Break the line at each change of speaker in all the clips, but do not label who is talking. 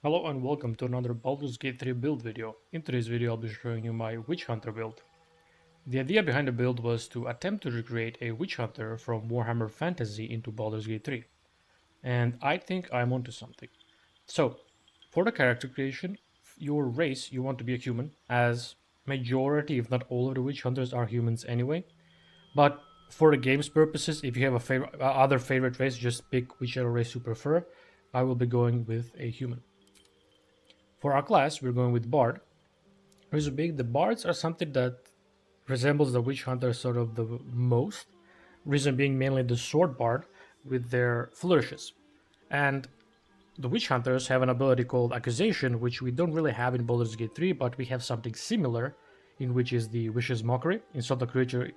Hello and welcome to another Baldur's Gate 3 build video. In today's video I'll be showing you my Witch Hunter build. The idea behind the build was to attempt to recreate a Witch Hunter from Warhammer Fantasy into Baldur's Gate 3. And I think I'm onto something. So, for the character creation, your race you want to be a human, as majority if not all of the Witch Hunters are humans anyway. But for the game's purposes, if you have a other favorite race, just pick whichever race you prefer. I will be going with a human. For our class, we're going with Bard. Reason being, the Bards are something that resembles the Witch Hunter sort of the most. Reason being mainly the Sword Bard with their flourishes. And the Witch Hunters have an ability called Accusation, which we don't really have in Baldur's Gate 3, but we have something similar, in which is the Wish's Mockery. Insult the creature,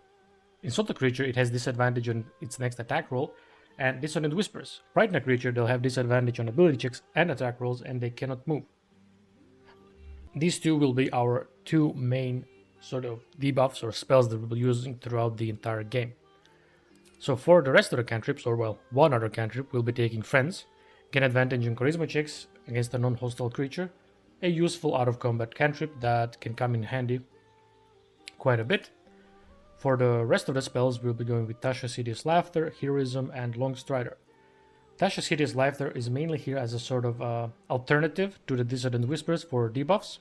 it has disadvantage on its next attack roll, and Dissonant Whispers. Frighten a creature, they'll have disadvantage on ability checks and attack rolls, and they cannot move. These two will be our two main sort of debuffs or spells that we'll be using throughout the entire game. So for the rest of the cantrips, or well, one other cantrip, we'll be taking Friends, gain advantage on charisma checks against a non-hostile creature, a useful out-of-combat cantrip that can come in handy quite a bit. For the rest of the spells, we'll be going with Tasha's Hideous Laughter, Heroism, and Long Strider. Tasha's Hideous Laughter is mainly here as a sort of alternative to the Dissonant Whispers for debuffs.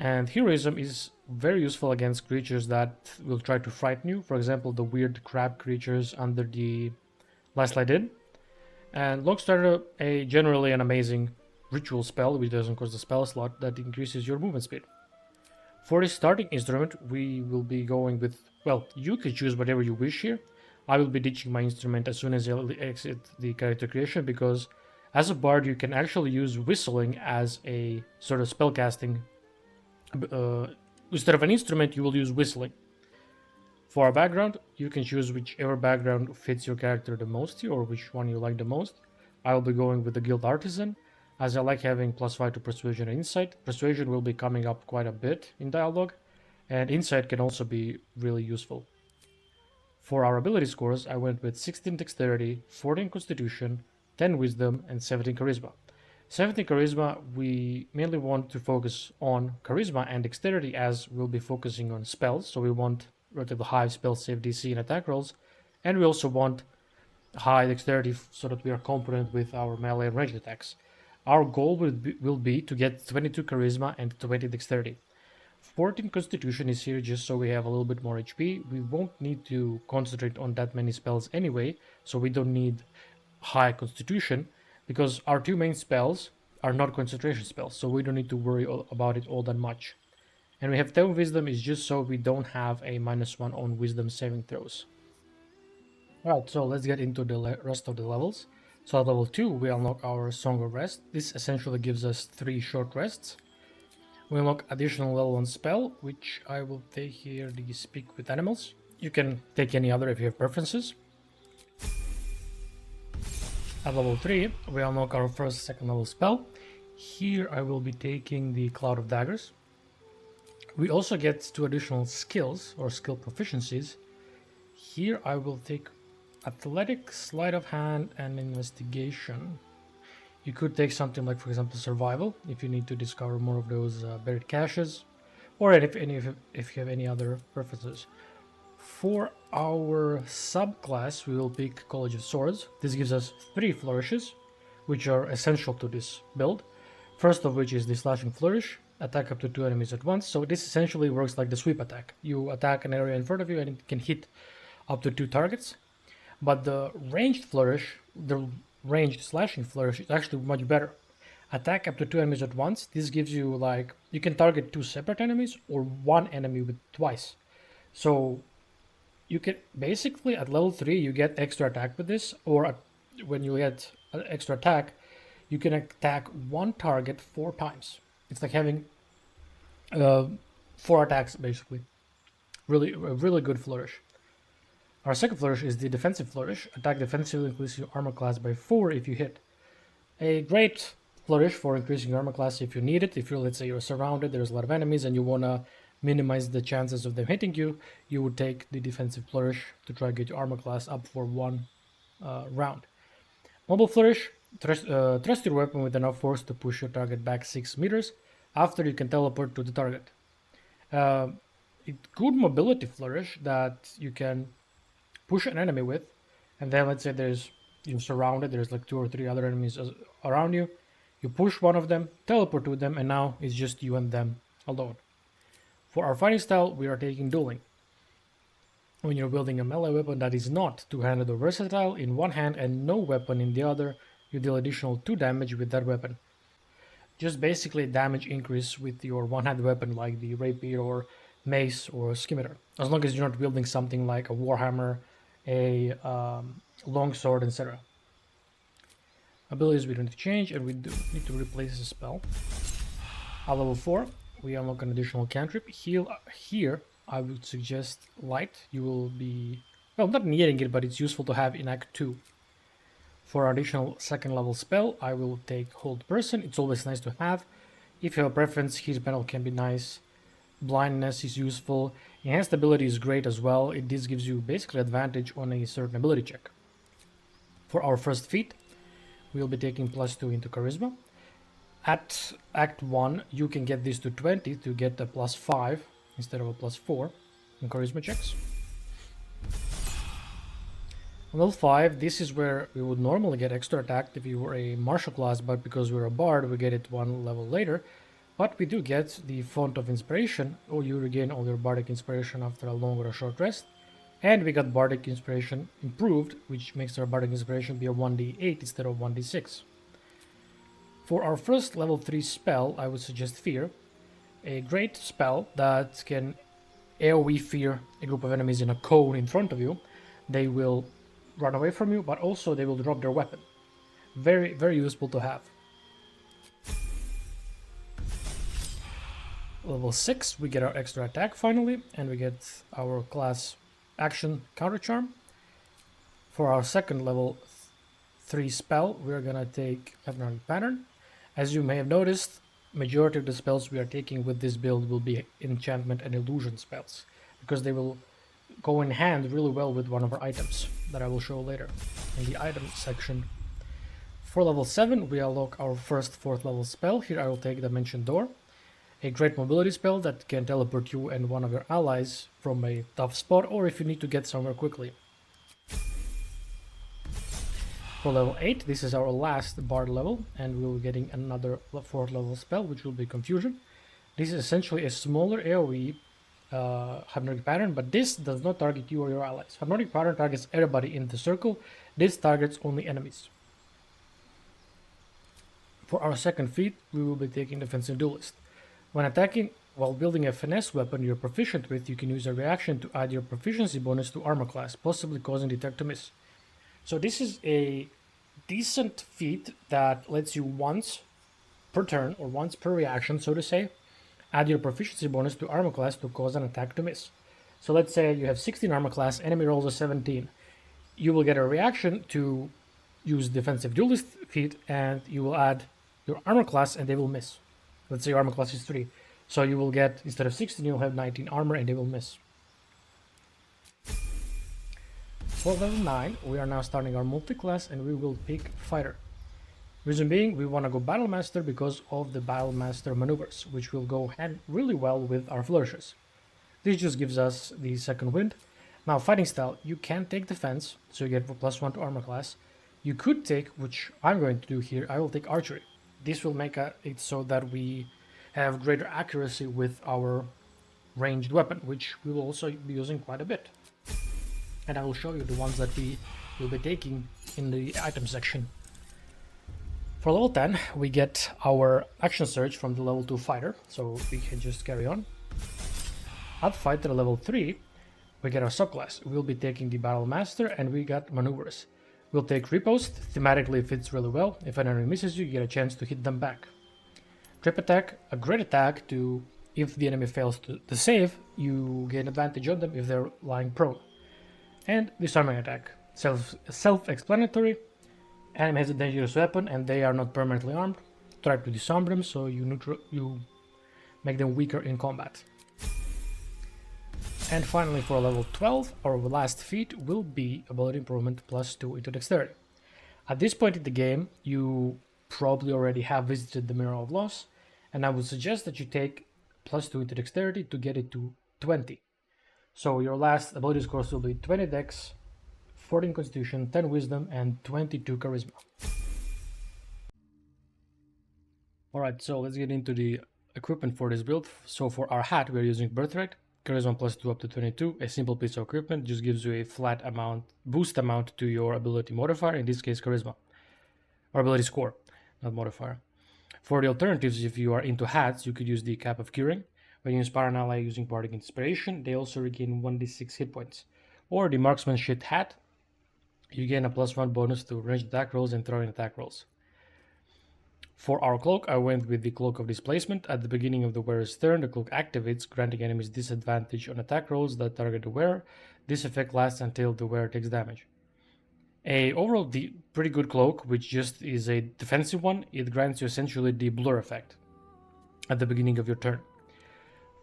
And Heroism is very useful against creatures that will try to frighten you. For example, the weird crab creatures under the Last Light Inn. And Longstrider, generally an amazing ritual spell, which doesn't cost a spell slot, that increases your movement speed. For the starting instrument, we will be going with, well, you can choose whatever you wish here. I will be ditching my instrument as soon as I exit the character creation, because as a bard you can actually use whistling as a sort of spellcasting. Instead of an instrument, you will use whistling. For our background, you can choose whichever background fits your character the most or which one you like the most. I will be going with the Guild Artisan, as I like having +5 to Persuasion and Insight. Persuasion will be coming up quite a bit in dialogue, and Insight can also be really useful. For our ability scores, I went with 16 Dexterity, 14 Constitution, 10 Wisdom, and 17 Charisma. 17 Charisma, we mainly want to focus on Charisma and Dexterity, as we'll be focusing on spells, so we want relatively high spell save DC and attack rolls, and we also want high Dexterity so that we are competent with our melee and ranged attacks. Our goal will be to get 22 Charisma and 20 Dexterity. 14 Constitution is here just so we have a little bit more HP. We won't need to concentrate on that many spells anyway, so we don't need high Constitution, because our two main spells are not concentration spells, so we don't need to worry about it all that much. And we have 10 Wisdom is just so we don't have a -1 on Wisdom saving throws. Alright, so let's get into the rest of the levels. So at level 2 we unlock our Song of Rest. This essentially gives us 3 short rests. We unlock additional level 1 spell, which I will take here, the Speak with Animals. You can take any other if you have preferences. At level 3, we unlock our first second level spell. Here I will be taking the Cloud of Daggers. We also get 2 additional skills or skill proficiencies. Here I will take Athletics, Sleight of Hand, and Investigation. You could take something like, for example, Survival, if you need to discover more of those buried caches, or if you have any other preferences. For our subclass, we will pick College of Swords. This gives us 3 flourishes, which are essential to this build. First of which is the Slashing Flourish, attack up to 2 enemies at once. So this essentially works like the sweep attack. You attack an area in front of you and it can hit up to 2 targets. But the ranged flourish, the ranged Slashing Flourish, is actually much better. Attack up to 2 enemies at once. This gives you, like, you can target 2 separate enemies or 1 enemy with twice. So you can basically at level 3 you get extra attack with this, or when you get an extra attack you can attack 1 target 4 times. It's like having 4 attacks basically. A really good flourish. Our second flourish is the Defensive Flourish. Attack defensively, increase your armor class by 4 if you hit. A great flourish for increasing your armor class if you need it. If you're, let's say you're surrounded, there's a lot of enemies and you want to minimize the chances of them hitting you, you would take the Defensive Flourish to try to get your armor class up for 1 round. Mobile Flourish Thrust your weapon with enough force to push your target back 6 meters. After, you can teleport to the target. Uh, Good mobility flourish that you can push an enemy with, and then let's say you're surrounded. There's like 2 or 3 other enemies around you. You push one of them, teleport to them, and now it's just you and them alone. For our fighting style, we are taking dueling. When you're building a melee weapon that is not two-handed or versatile in one hand and no weapon in the other, you deal additional 2 damage with that weapon. Just basically damage increase with your one-handed weapon like the rapier or mace or scimitar. As long as you're not wielding something like a warhammer, a longsword, etc. Abilities we don't need to change, and we do need to replace a spell. At level 4, we unlock an additional cantrip. Here, I would suggest light. You will be, well, not needing it, but it's useful to have in Act 2. For our additional 2nd level spell, I will take Hold Person. It's always nice to have. If you have a preference, Heat Metal can be nice. Blindness is useful. Enhanced ability is great as well. This gives you basically advantage on a certain ability check. For our first feat, we'll be taking +2 into Charisma. At Act 1, you can get this to 20 to get a +5 instead of a +4 in Charisma checks. On level 5, this is where we would normally get extra attack if you were a martial class, but because we're a bard, we get it 1 level later. But we do get the Font of Inspiration, or you regain all your bardic inspiration after a long or a short rest. And we got bardic inspiration improved, which makes our bardic inspiration be a 1d8 instead of 1d6. For our first level 3 spell, I would suggest Fear, a great spell that can AoE fear a group of enemies in a cone in front of you. They will run away from you, but also they will drop their weapon. Very, very useful to have. Level 6, we get our extra attack finally, and we get our class action counter charm. For our second level 3 spell, we're gonna take Hypnotic Pattern. As you may have noticed, majority of the spells we are taking with this build will be enchantment and illusion spells, because they will go in hand really well with one of our items that I will show later in the item section. For level 7, we unlock our first 4th level spell. Here I will take Dimension Door, a great mobility spell that can teleport you and one of your allies from a tough spot, or if you need to get somewhere quickly. For level 8, this is our last bard level, and we'll be getting another 4th level spell, which will be Confusion. This is essentially a smaller AoE Hypnotic Pattern, but this does not target you or your allies. Hypnotic Pattern targets everybody in the circle. This targets only enemies. For our second feat, we will be taking Defensive Duelist. When attacking while building a finesse weapon you're proficient with, you can use a reaction to add your proficiency bonus to armor class, possibly causing the attack to miss. So this is a decent feat that lets you once per turn, or once per reaction, so to say, add your proficiency bonus to armor class to cause an attack to miss. So let's say you have 16 armor class, enemy rolls a 17. You will get a reaction to use Defensive Duelist feat, and you will add your armor class and they will miss. Let's say your armor class is 3. So you will get, instead of 16, you'll have 19 armor and they will miss. For level 9, we are now starting our multi-class and we will pick Fighter. Reason being, we want to go Battle Master because of the Battle Master maneuvers, which will go hand really well with our flourishes. This just gives us the second wind. Now, fighting style, you can take defense, so you get +1 to armor class. You could take, which I'm going to do here, I will take archery. This will make it so that we have greater accuracy with our ranged weapon, which we will also be using quite a bit. And I will show you the ones that we will be taking in the item section. For level 10, we get our action surge from the level 2 fighter, so we can just carry on. At fighter level 3, we get our subclass. We'll be taking the Battle Master, and we got maneuvers. We'll take Riposte, thematically it fits really well. If an enemy misses you, you get a chance to hit them back. Trip attack, a great attack to, if the enemy fails to save, you gain advantage on them if they're lying prone. And disarming attack, self-explanatory. Enemy has a dangerous weapon and they are not permanently armed. Try to disarm them so you make them weaker in combat. And finally, for level 12, our last feat will be ability improvement +2 into dexterity. At this point in the game, you probably already have visited the Mirror of Loss, and I would suggest that you take +2 into Dexterity to get it to 20. So your last ability scores will be 20 Dex, 14 Constitution, 10 Wisdom, and 22 Charisma. Alright, so let's get into the equipment for this build. So for our hat, we're using Birthright, Charisma +2 up to 22, a simple piece of equipment, just gives you a flat amount, boost amount to your ability modifier, in this case Charisma. Or ability score, not modifier. For the alternatives, if you are into hats, you could use the Cap of Curing. When you inspire an ally using Bardic Inspiration, they also regain 1d6 hit points. Or the Marksmanship hat, you gain a +1 bonus to ranged attack rolls and throwing attack rolls. For our cloak, I went with the Cloak of Displacement. At the beginning of the wearer's turn, the cloak activates, granting enemies disadvantage on attack rolls that target the wearer. This effect lasts until the wearer takes damage. A overall pretty good cloak, which just is a defensive one. It grants you essentially the blur effect at the beginning of your turn.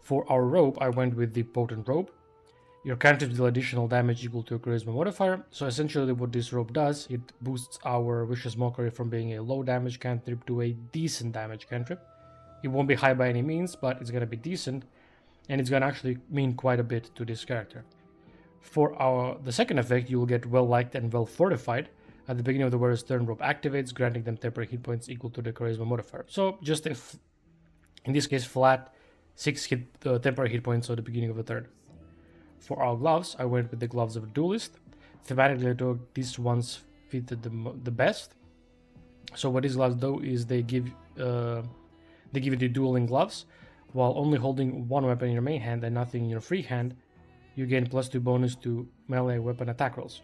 For our robe, I went with the Potent Robe. Your cantrips deal additional damage equal to a Charisma modifier. So essentially what this robe does, it boosts our Vicious Mockery from being a low damage cantrip to a decent damage cantrip. It won't be high by any means, but it's going to be decent, and it's going to actually mean quite a bit to this character. For the second effect, you will get Well Liked and Well Fortified. At the beginning of the wearer's turn, robe activates, granting them temporary hit points equal to the Charisma modifier. So just if, in this case, flat 6 temporary hit points at the beginning of the turn. For our gloves, I went with the Gloves of a Duelist. Thematically, I thought these ones fitted the best. So what these gloves do is they give you the dueling gloves. While only holding one weapon in your main hand and nothing in your free hand, you gain +2 bonus to melee weapon attack rolls.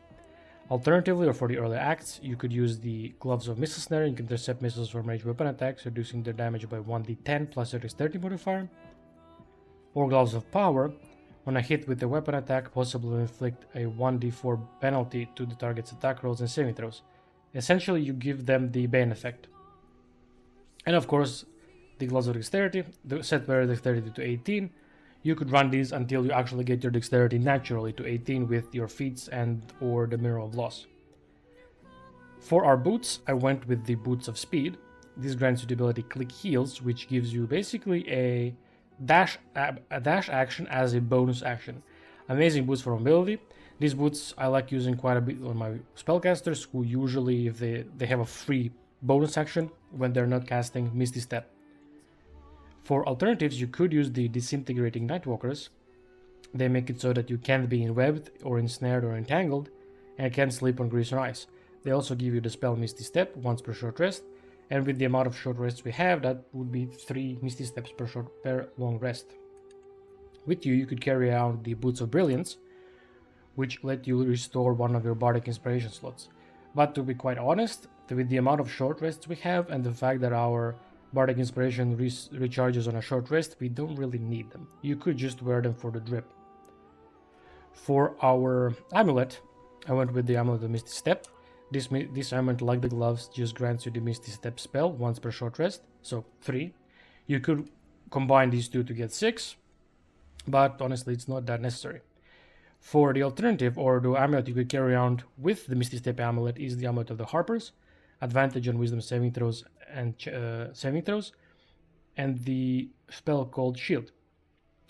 Alternatively, or for the early acts, you could use the Gloves of Missile Snare. You can intercept missiles from ranged weapon attacks, reducing their damage by 1d10 plus your dexterity modifier. Or Gloves of Power. On a hit with a weapon attack, possibly inflict a 1d4 penalty to the target's attack rolls and saving throws. Essentially, you give them the Bane effect. And of course, the Gloves of Dexterity, set wearer dexterity to 18. You could run these until you actually get your dexterity naturally to 18 with your feats and or the Mirror of Loss. For our boots, I went with the Boots of Speed. This grants you the ability Click Heels, which gives you basically a dash action as a bonus action. Amazing boots for mobility. These boots I like using quite a bit on my spellcasters, who usually, if they have a free bonus action when they're not casting Misty Step. For alternatives, you could use the Disintegrating Nightwalkers. They make it so that you can't be enwebbed or ensnared or entangled, and can't sleep on grease or ice. They also give you the spell Misty Step once per short rest, and with the amount of short rests we have, that would be 3 Misty Steps per long rest. With you could carry out the Boots of Brilliance, which let you restore one of your Bardic Inspiration slots. But to be quite honest, with the amount of short rests we have and the fact that our Bardic Inspiration recharges on a short rest, we don't really need them. You could just wear them for the drip. For our amulet, I went with the Amulet of Misty Step. This amulet, like the gloves, just grants you the Misty Step spell once per short rest, so 3. You could combine these two to get 6, but honestly it's not that necessary. For the alternative, or the amulet you could carry around with the Misty Step amulet, is the Amulet of the Harpers. Advantage on Wisdom saving throws and and the spell called Shield,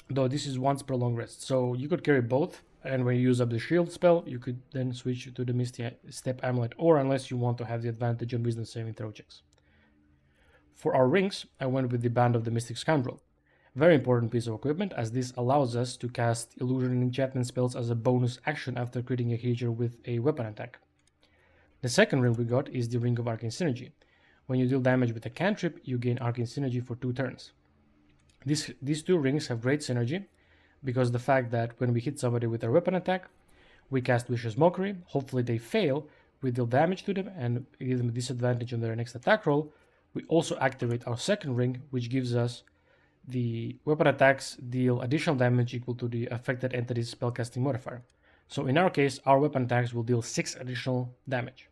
though this is once per long rest. So you could carry both, and when you use up the Shield spell, you could then switch to the Misty Step amulet, or unless you want to have the advantage on Wisdom saving throw checks. For our rings, I went with the Band of the Mystic Scoundrel. Very important piece of equipment, as this allows us to cast illusion and enchantment spells as a bonus action after critting a creature with a weapon attack. The second ring we got is the Ring of Arcane Synergy. When you deal damage with a cantrip, you gain Arcane Synergy for 2 turns. These 2 rings have great synergy, because the fact that when we hit somebody with our weapon attack, we cast Vicious Mockery, hopefully they fail, we deal damage to them and give them a disadvantage on their next attack roll. We also activate our second ring, which gives us the weapon attacks deal additional damage equal to the affected entity's spellcasting modifier. So in our case, our weapon attacks will deal 6 additional damage.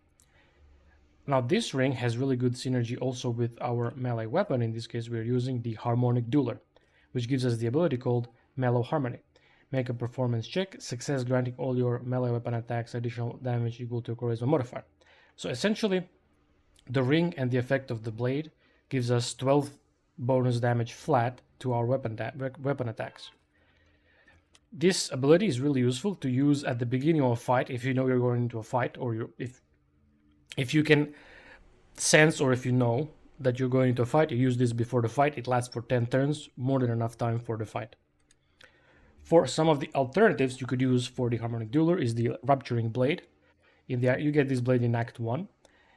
Now this ring has really good synergy also with our melee weapon. In this case, we're using the Harmonic Dueler, which gives us the ability called Mellow Harmony. Make a performance check, success granting all your melee weapon attacks additional damage equal to a charisma modifier. So essentially, the ring and the effect of the blade gives us 12 bonus damage flat to our weapon attacks. This ability is really useful to use at the beginning of a fight if you know you're going into a fight, or if you can sense, or if you know that you're going into a fight, you use this before the fight. It lasts for 10 turns, more than enough time for the fight. For some of the alternatives you could use for the Harmonic Dueler is the Rupturing Blade. You get this blade in Act 1.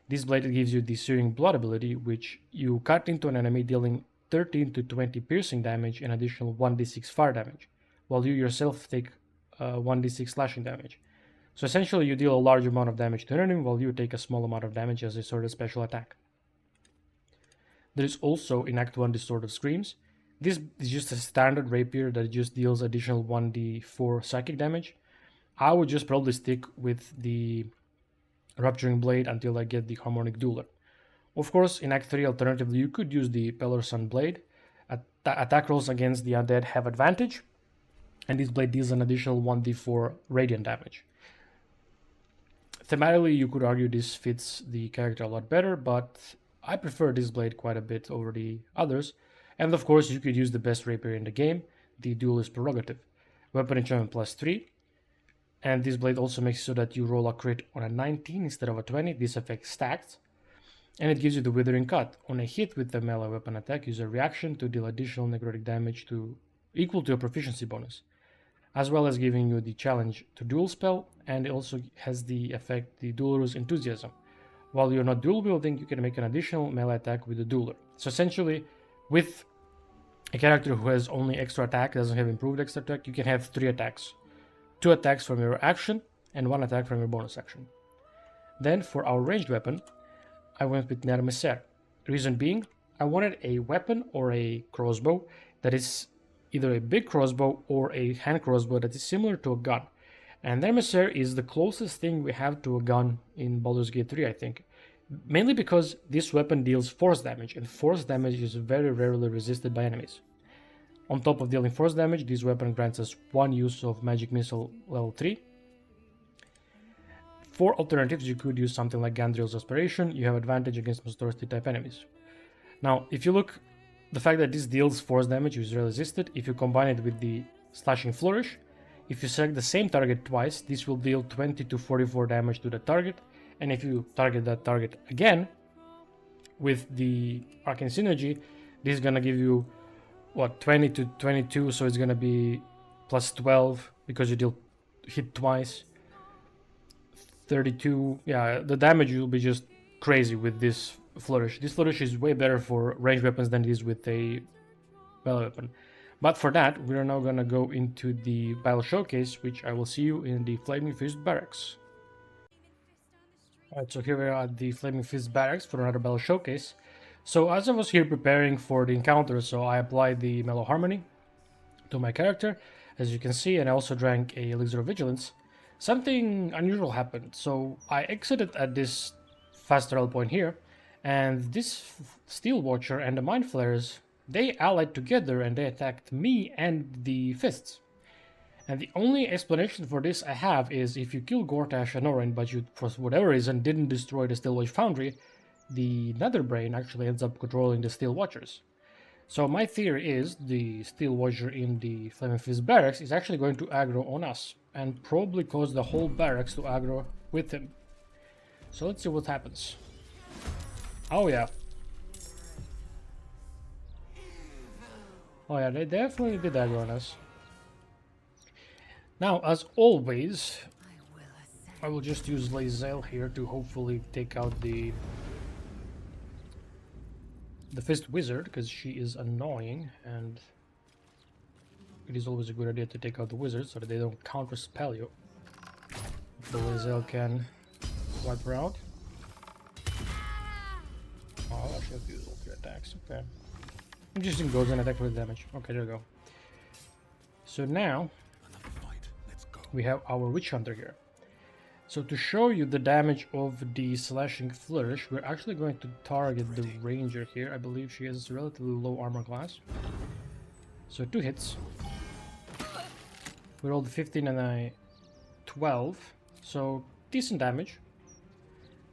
This blade gives you the Searing Blood ability, which you cut into an enemy, dealing 13 to 20 piercing damage and additional 1d6 fire damage, while you yourself take 1d6 slashing damage. So essentially you deal a large amount of damage to an enemy while you take a small amount of damage as a sort of special attack. There is also in Act 1 Distorted Screams. This is just a standard rapier that just deals additional 1d4 psychic damage. I would just probably stick with the Rupturing Blade until I get the Harmonic Dueler. Of course, in Act 3 alternatively you could use the Pelor Sun Blade. Attack rolls against the undead have advantage, and this blade deals an additional 1d4 radiant damage. Thematically, you could argue this fits the character a lot better, but I prefer this blade quite a bit over the others. And of course, you could use the best rapier in the game, the Duelist Prerogative. Weapon enchantment +3. And this blade also makes it so that you roll a crit on a 19 instead of a 20. This effect stacks. And it gives you the Withering Cut. On a hit with the melee weapon attack, use a reaction to deal additional necrotic damage equal to a proficiency bonus, as well as giving you the challenge to duel spell, and it also has the effect the Dueler's Enthusiasm. While you're not dual wielding, you can make an additional melee attack with the Dueler. So essentially, with a character who has only extra attack, doesn't have improved extra attack, you can have 3 attacks. 2 attacks from your action, and 1 attack from your bonus action. Then for our ranged weapon, I went with Nermeser. Reason being, I wanted a weapon or a crossbow that is either a big crossbow or a hand crossbow that is similar to a gun. And Nermeser is the closest thing we have to a gun in Baldur's Gate 3, I think. Mainly because this weapon deals force damage, and force damage is very rarely resisted by enemies. On top of dealing force damage, this weapon grants us 1 use of Magic Missile level 3. For alternatives, you could use something like Gandriel's Aspiration. You have advantage against Monstrosity type enemies. Now, if you look, the fact that this deals force damage is resisted. If you combine it with the Slashing Flourish, if you select the same target twice, this will deal 20 to 44 damage to the target. And if you target that target again with the Arcane Synergy, this is gonna give you 20 to 22, so it's gonna be +12 because you hit twice. 32, yeah, the damage will be just crazy with this flourish. This flourish is way better for ranged weapons than it is with a melee weapon. But for that, we are now gonna go into the battle showcase, which I will see you in the Flaming Fist Barracks. Alright, so here we are at the Flaming Fist Barracks for another battle showcase. So as I was here preparing for the encounter, so I applied the Mellow Harmony to my character, as you can see, and I also drank a Elixir of Vigilance. Something unusual happened, so I exited at this fast travel point here, and this Steel Watcher and the Mind Flayers, they allied together and they attacked me and the Fists. And the only explanation for this I have is if you kill Gortash and Orin, but you, for whatever reason, didn't destroy the Steel Watch Foundry, the Netherbrain actually ends up controlling the Steel Watchers. So my theory is the Steel Watcher in the Flaming Fist Barracks is actually going to aggro on us, and probably cause the whole barracks to aggro with him. So let's see what happens. Oh yeah. Oh yeah, they definitely did aggro on us. Now, as always, I will just use Lae'zel here to hopefully take out the Fist Wizard, because she is annoying, and it is always a good idea to take out the wizards so that they don't counter-spell you. The Lae'zel can wipe her out. Oh, I should have used all 3 attacks, okay. Interesting, goes and attack for the damage. Okay, there we go. So now, we have our Witch Hunter here. So to show you the damage of the Slashing Flourish, we're actually going to target the Ranger here. I believe she has relatively low armor class. So 2 hits. We rolled 15 and a 12, so decent damage.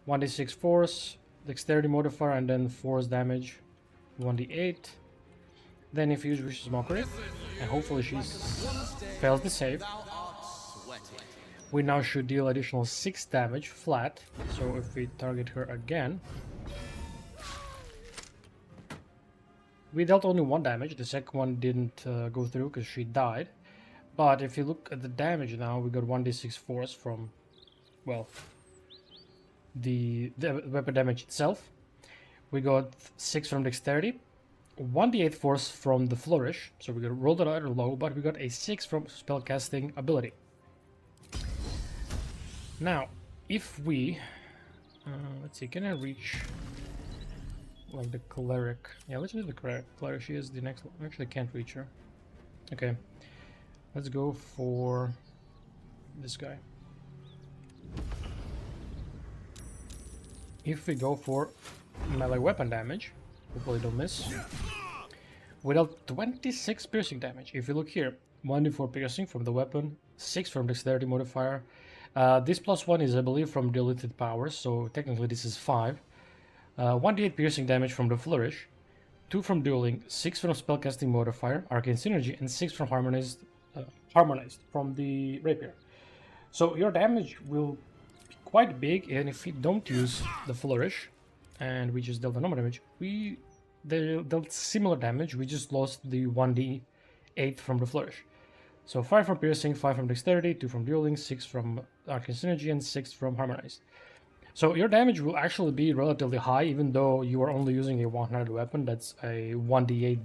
1d6 force, dexterity modifier, and then force damage, 1d8. Then if you use Vicious Mockery, and hopefully she fails the save, we now should deal additional 6 damage flat. So if we target her again, we dealt only 1 damage. The second one didn't go through because she died. But if you look at the damage now, we got 1d6 force from, well, the weapon damage itself. We got 6 from dexterity, 1d8 force from the flourish, so we got rolled a rather low, but we got a 6 from spellcasting ability. Now, if we, let's see, can I reach like the cleric? Yeah, let's use the cleric. She is the next. Actually, can't reach her. Okay, let's go for this guy. If we go for melee weapon damage, hopefully don't miss. We dealt 26 piercing damage. If you look here, 1d4 piercing from the weapon, 6 from dexterity modifier. This +1 is, I believe, from deleted powers, so technically this is 5. 1d8 piercing damage from the flourish, 2 from dueling, 6 from spellcasting modifier, arcane synergy, and 6 from harmonized from the rapier. So your damage will be quite big, and if we don't use the flourish, and we just dealt the normal damage, they dealt similar damage. We just lost the 1d8 from the flourish. So 5 from piercing, 5 from dexterity, 2 from dueling, 6 from arcane synergy, and 6 from harmonized. So your damage will actually be relatively high, even though you are only using a one-handed weapon. That's a 1d8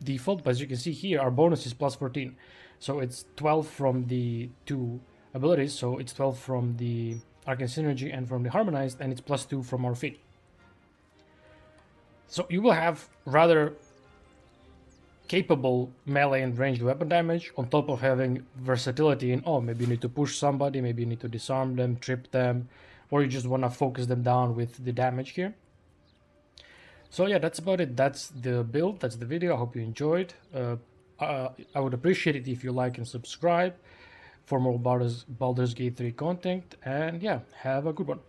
default, but as you can see here, our bonus is +14. So it's 12 from the 2 abilities, so it's 12 from the arcane synergy and from the harmonized, and it's +2 from our feat. So you will have rather capable melee and ranged weapon damage, on top of having versatility in, oh, maybe you need to push somebody, maybe you need to disarm them, trip them, or you just want to focus them down with the damage here. So yeah, that's about it. That's the build, that's the video. I hope you enjoyed. I would appreciate it if you like and subscribe for more Baldur's Gate 3 content, and yeah, have a good one.